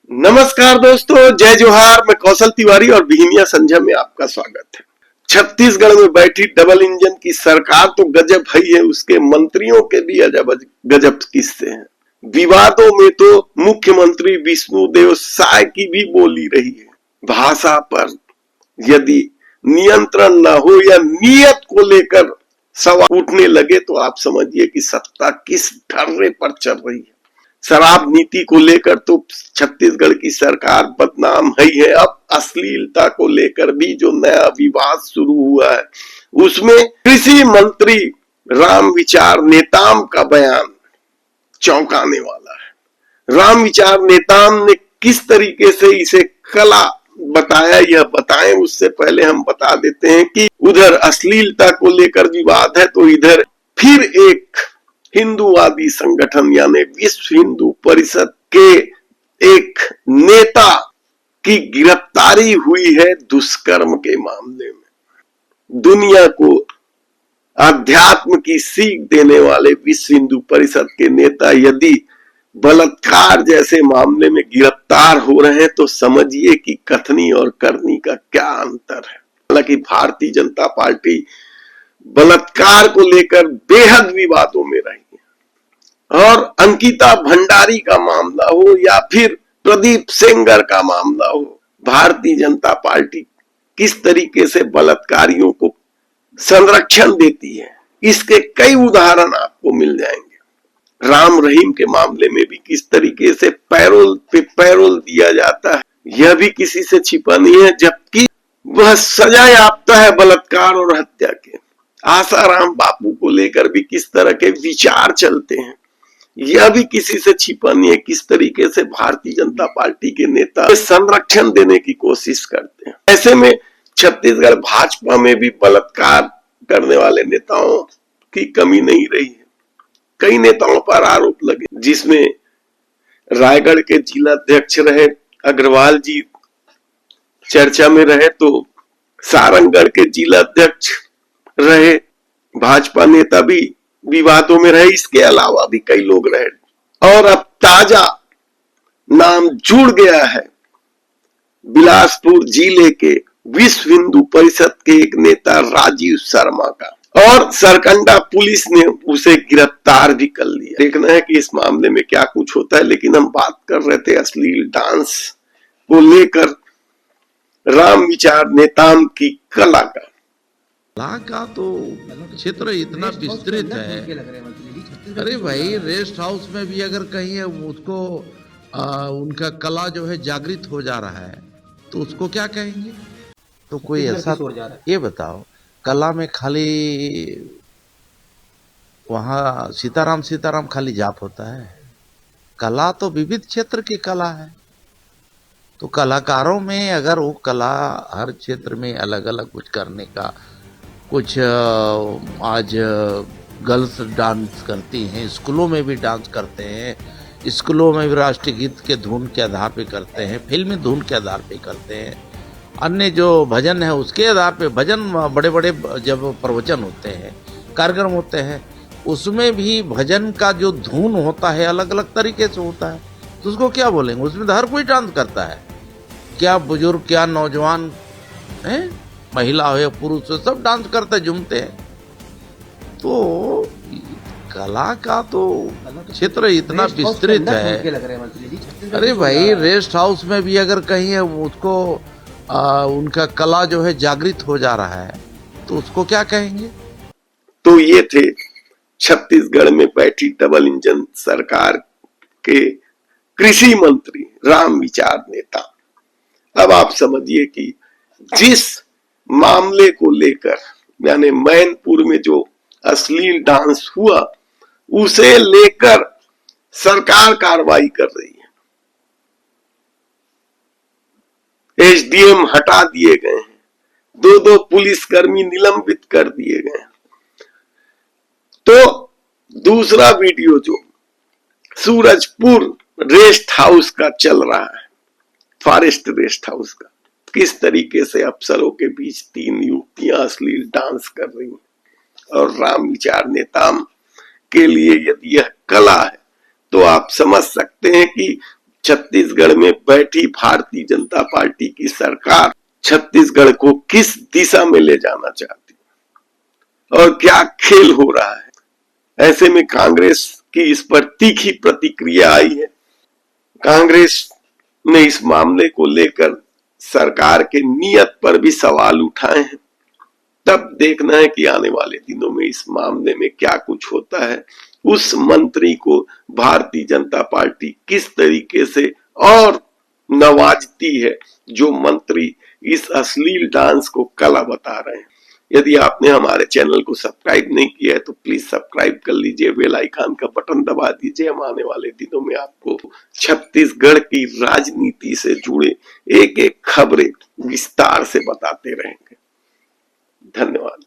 नमस्कार दोस्तों, जय जोहार। मैं कौशल तिवारी और बिहिनिया संझा में आपका स्वागत है। छत्तीसगढ़ में बैठी डबल इंजन की सरकार तो गजब ही है, उसके मंत्रियों के भी अजब गजब किस्से हैं। विवादों में तो मुख्यमंत्री विष्णुदेव साय की भी बोली रही है। भाषा पर यदि नियंत्रण न हो या नियत को लेकर सवाल उठने लगे तो आप समझिए कि सत्ता किस ढर्रे पर चल रही है। शराब नीति को लेकर तो छत्तीसगढ़ की सरकार बदनाम ही है। अब अश्लीलता को लेकर भी जो नया विवाद शुरू हुआ है, उसमें कृषि मंत्री राम विचार नेताम का बयान चौंकाने वाला है। राम विचार नेताम ने किस तरीके से इसे कला बताया, यह बताएं उससे पहले हम बता देते हैं कि उधर अश्लीलता को लेकर विवाद है तो इधर फिर एक हिंदूवादी संगठन यानी विश्व हिंदू परिषद के एक नेता की गिरफ्तारी हुई है दुष्कर्म के मामले में। दुनिया को अध्यात्म की सीख देने वाले विश्व हिंदू परिषद के नेता यदि बलात्कार जैसे मामले में गिरफ्तार हो रहे हैं तो समझिए कि कथनी और करनी का क्या अंतर है। हालांकि भारतीय जनता पार्टी बलात्कार को लेकर बेहद विवादों में रही है और अंकिता भंडारी का मामला हो या फिर प्रदीप सेंगर का मामला हो, भारतीय जनता पार्टी किस तरीके से बलात्कारियों को संरक्षण देती है, इसके कई उदाहरण आपको मिल जाएंगे। राम रहीम के मामले में भी किस तरीके से पैरोल पे पैरोल दिया जाता है, यह भी किसी से छिपा नहीं है, जबकि वह सजा याफ्ता है बलात्कार और हत्या के। आसाराम बापू को लेकर भी किस तरह के विचार चलते हैं, यह भी किसी से छिपा नहीं है। किस तरीके से भारतीय जनता पार्टी के नेता संरक्षण देने की कोशिश करते हैं। ऐसे में छत्तीसगढ़ भाजपा में भी बलात्कार करने वाले नेताओं की कमी नहीं रही है। कई नेताओं पर आरोप लगे, जिसमें रायगढ़ के जिला अध्यक्ष रहे अग्रवाल जी चर्चा में रहे, तो सारंगढ़ के जिला अध्यक्ष रहे भाजपा नेता भी विवादों में रहे। इसके अलावा भी कई लोग रहे और अब ताजा नाम जुड़ गया है बिलासपुर जिले के विश्व हिंदू परिषद के एक नेता राजीव शर्मा का, और सरकंडा पुलिस ने उसे गिरफ्तार भी कर लिया। देखना है कि इस मामले में क्या कुछ होता है, लेकिन हम बात कर रहे थे अश्लील डांस को लेकर राम विचार नेताम की कला का तो क्षेत्र इतना विस्तृत है। अरे भाई, रेस्ट हाउस में भी अगर कहीं उसको उनका कला जो है जागृत हो जा रहा है तो उसको क्या कहेंगे? तो कोई ऐसा ये बताओ, कला में खाली वहाँ सीताराम खाली जाप होता है? कला तो विविध क्षेत्र की कला है। तो कलाकारों में अगर वो कला हर क्षेत्र में अलग अलग कुछ करने का, कुछ आज गर्ल्स डांस करती हैं, स्कूलों में भी डांस करते हैं, स्कूलों में भी राष्ट्रीय गीत के धुन के आधार पे करते हैं, फिल्मी धुन के आधार पे करते हैं, अन्य जो भजन है उसके आधार पे भजन, बड़े बड़े जब प्रवचन होते हैं, कार्यक्रम होते हैं, उसमें भी भजन का जो धुन होता है अलग अलग तरीके से होता है। तो उसको क्या बोलेंगे? उसमें तो हर कोई डांस करता है, क्या बुजुर्ग क्या नौजवान है, महिला हो या पुरुष हो, सब डांस करते झूमते हैं। तो कला का तो क्षेत्र इतना विस्तृत है। अरे भाई, रेस्ट हाउस में भी अगर कहीं उसको उनका कला जो है जागृत हो जा रहा है तो उसको क्या कहेंगे? तो ये थे छत्तीसगढ़ में बैठी डबल इंजन सरकार के कृषि मंत्री राम विचार नेता। अब आप समझिए कि जिस मामले को लेकर यानी मैनपुर में जो अश्लील डांस हुआ, उसे लेकर सरकार कार्रवाई कर रही है। एसडीएम हटा दिए गए हैं, दो पुलिसकर्मी निलंबित कर दिए गए हैं। तो दूसरा वीडियो जो सूरजपुर रेस्ट हाउस का चल रहा है, फॉरेस्ट रेस्ट हाउस का, किस तरीके से अफसरों के बीच 3 युवतियां अश्लील डांस कर रही हैं और राम विचार नेताम के लिए यदि यह कला है तो आप समझ सकते हैं कि छत्तीसगढ़ में बैठी भारतीय जनता पार्टी की सरकार छत्तीसगढ़ को किस दिशा में ले जाना चाहती और क्या खेल हो रहा है। ऐसे में कांग्रेस की इस पर तीखी प्रतिक्रिया आई है। कांग्रेस ने इस मामले को लेकर सरकार के नियत पर भी सवाल उठाए हैं। तब देखना है कि आने वाले दिनों में इस मामले में क्या कुछ होता है। उस मंत्री को भारतीय जनता पार्टी किस तरीके से और नवाजती है जो मंत्री इस अश्लील डांस को कला बता रहे हैं। यदि आपने हमारे चैनल को सब्सक्राइब नहीं किया है तो प्लीज सब्सक्राइब कर लीजिए, बेल आइकन का बटन दबा दीजिए। हम आने वाले दिनों में आपको छत्तीसगढ़ की राजनीति से जुड़े एक एक खबरें विस्तार से बताते रहेंगे। धन्यवाद।